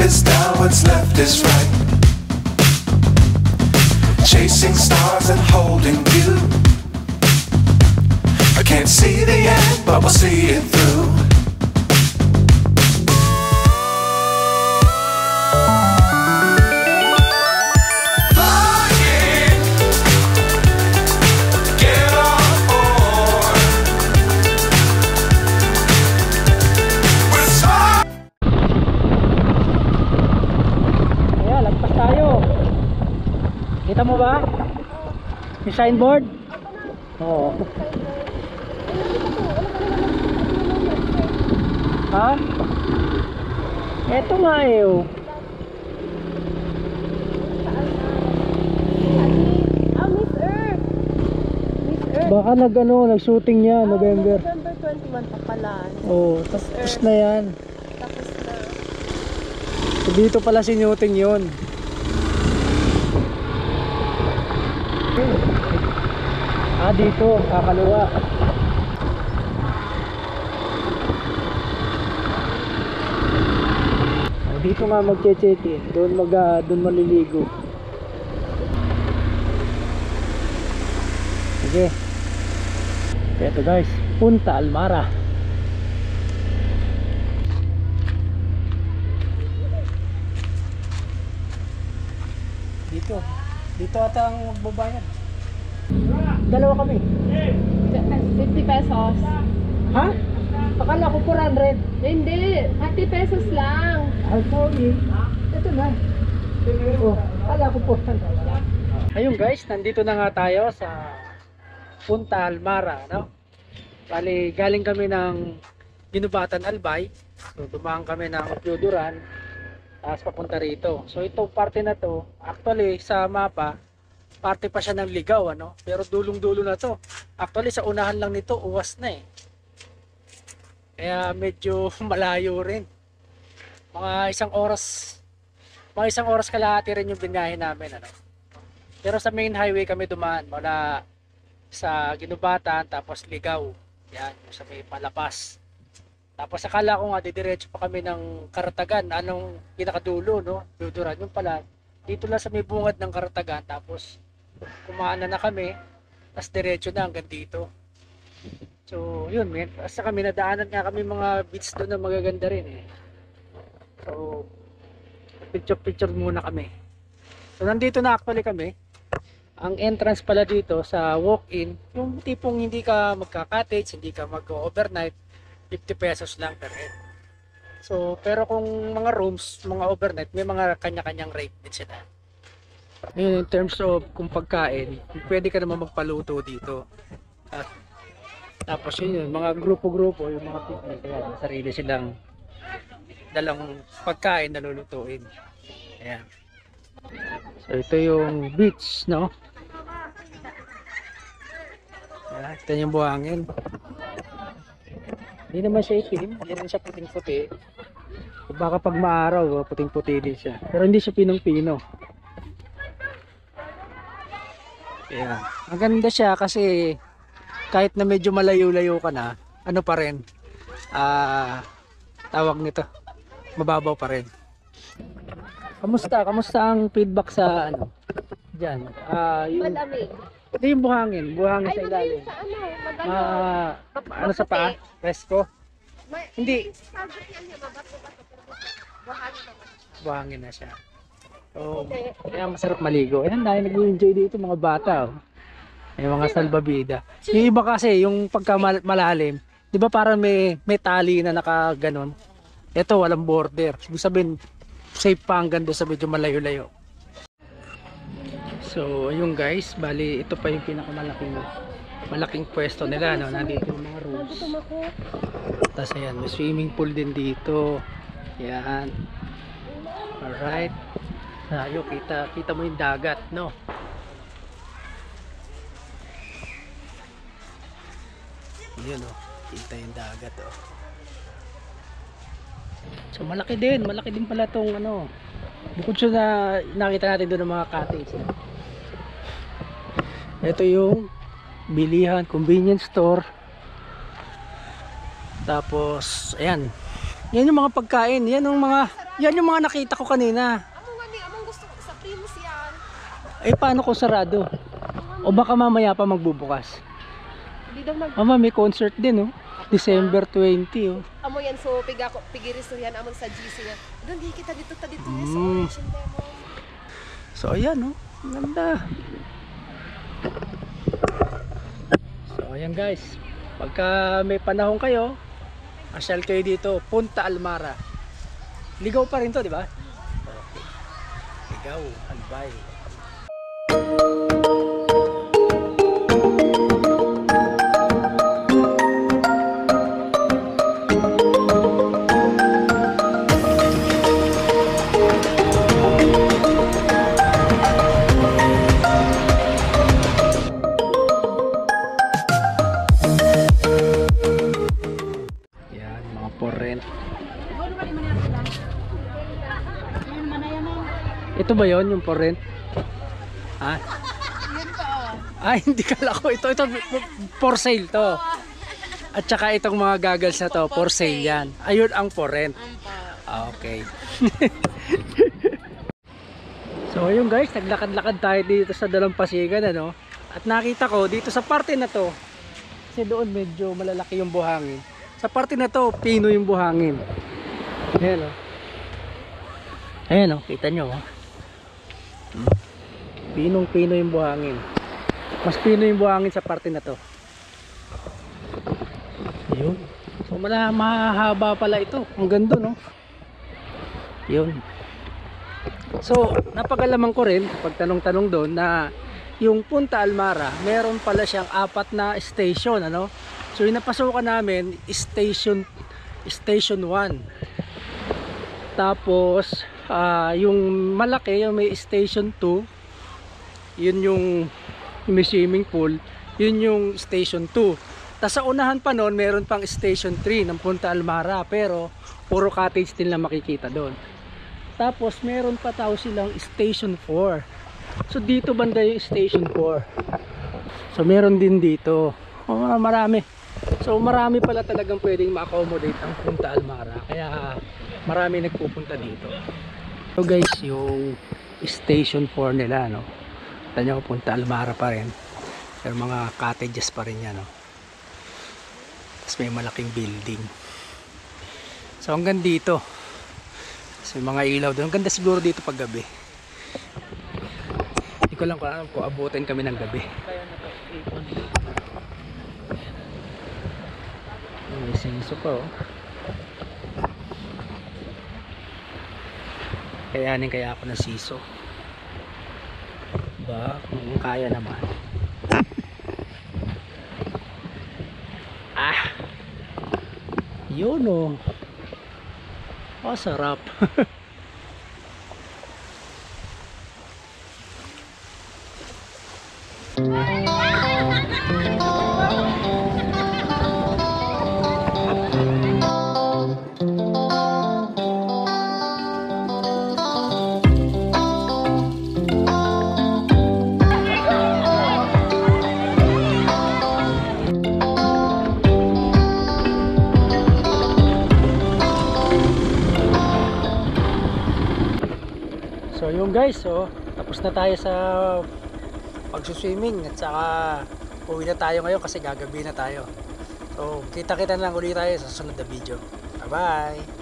is down, what's left is right. Chasing stars and holding you. I can't see the end, but we'll see it through. Kita mo ba? Yung signboard? Oo. Ha? Eto nga eh oh. Miss Earth. Miss Earth. Baka nag-shooting niya November. November 21 pa pala. Oo, tapos na yan. Tapos na. So, dito pala sinuting yun. Ah, dito, kakaliwa. Dito nga magche-check-in, doon maliligo. Sige. Ito guys, Punta Almara. Dito ata ang magbabayad. Dalawa kami. 50 pesos. Ha? Akala ko 400. Hindi, 30 pesos lang. Ay, sorry. Ito na. Oh, akala ko 400. Ayun guys, nandito na nga tayo sa Punta Almara, no? Bali, galing kami ng Ginubatan Albay. So, dumaan kami ng Pioduran. Tapos papunta rito. So, ito parte na to. Actually, sa mapa, parte pa siya ng Ligaw, ano? Pero dulong-dulo na to. Actually, sa unahan lang nito, uwas na eh. Kaya medyo malayo rin. Mga isang oras kalahati rin yung binahe namin, ano? Pero sa main highway kami dumaan mula sa Ginubatan tapos Ligaw. Yan, yung sa may Palapas. Tapos akala ko nga didiretso pa kami ng Karatagan, anong pinakadulo, no? Duduran yung pala. Dito lang sa may bungad ng Karatagan, tapos kumaan na kami, tapos diretso na hanggang dito. So, yun, men. Basta kami nadaanan nga kami mga beach doon na magaganda rin eh. So, picture muna kami. So, nandito na actually kami. Ang entrance pala dito sa walk-in, yung tipong hindi ka magka-cottage, hindi ka mag-overnight, 50 pesos lang per head. So, pero kung mga rooms, mga overnight, may mga kanya-kanyang rate din sila. In terms of kung pagkain, pwede ka naman magpaluto dito. At tapos yun, mga grupo-grupo, yung mga picnic, kaya sarili silang dalang pagkain na lulutuin. Ayan. So ito yung beach, no? Ayan, ito yung buhangin. Hindi naman siya itim, hindi naman siya puting-puti. Baka pag maaraw, puting-puti din siya. Pero hindi siya pinong-pino. Ayan. Ang ganda siya kasi kahit na medyo malayo-layo ka na, ano pa rin, tawag nito, mababaw pa rin. Kamusta ang feedback sa ano diyan? Yung Malamig. Ito yung buhangin sa ilalim. Sa ano, Ano sa paa? Presko? Hindi. Buhangin na siya. So, kaya masarap maligo. Ayan, dahil nag-enjoy dito mga bata. Oh. May mga salbabida. Yung iba kasi, yung pagka malalim, di ba parang may tali na nakaganon? Ito, walang border. Ibig sabihin, safe pa hanggang doon sa medyo malayo-layo. So, ayun guys, bali ito pa yung malaking pwesto nila, no? Nandito yung mga rooms. Tapos ayan, may swimming pool din dito. Ayan. Alright. Ayo, kita mo yung dagat, no? Yun, oh. Kita yung dagat, oh. So malaki din pala tong ano. Bukod sa nakita natin doon ng mga cottage. Ito yung bilihan, convenience store. Tapos ayan, Yan yung mga pagkain. Yan yung mga nakita ko kanina. Amo nga ni, among gusto ko sa Primus yan. Eh, paano kung sarado? O baka mamaya pa magbubukas? Hindi daw nag... Mama, may concert din, oh. December 20, oh. Amo yan, so pigiris na yan, among sa GC yan. Doon, di kita dito, sa Mm. Orange and Lemon. So, ayan, oh. Ang ganda. So, ayan guys. Pagka may panahon kayo, asyal kayo dito, Punta Almara. Ligaw pa rin to, di ba? Okay. Ligaw, Albay. Yan, mga for rent. Ito ba yon yung for rent? Ha? Ay, hindi kala ko. Ito for sale to. At saka itong mga goggles na to, for sale yan. Ayun ang for rent. Ah, okay. So ayun guys, naglakad-lakad tayo dito sa Dalampasigan, ano? At nakita ko dito sa parte na to, kasi doon medyo malalaki yung buhangin. Sa parte na to, pino yung buhangin. Ayan o. Ayan o, kita nyo o. Pinong-pino yung buhangin. Mas pino yung buhangin sa parte na to. Yun. So mahaba pala ito. Ang ganda, no? Yun. So napagalaman ko rin pag tanong-tanong doon na yung Punta Almara, meron pala siyang 4 na station, ano? So yung napasukan namin, station 1. Tapos yung malaki, yung may station 2, yun yung may swimming pool, yun yung station 2. Tapos sa unahan pa noon, meron pang station 3 ng Punta Almara, pero puro cottage din lang makikita doon. Tapos meron pa tao silang station 4. So dito banda yung station 4. So meron din dito. Marami. So marami pala talagang pwedeng ma-accommodate ang Punta Almara. Kaya marami nagpupunta dito. So guys, yung station 4 nila, no? Tanyo, Punta Almara pa rin. Pero mga cottages pa rin yan, no? Tapos may malaking building. So hanggang dito. So may mga ilaw doon. Ang ganda siguro dito pag gabi. Hindi ko lang kung abutin kami ng gabi. May siso pa, oh. Kayanin kaya ako ng siso. Ba, kung kaya naman. Yun, oh. Sarap. So yun guys, so tapos na tayo sa pagsuswimming at saka uwi na tayo ngayon kasi gagabi na tayo. So kita-kita na lang ulit tayo sa susunod na video. Bye bye!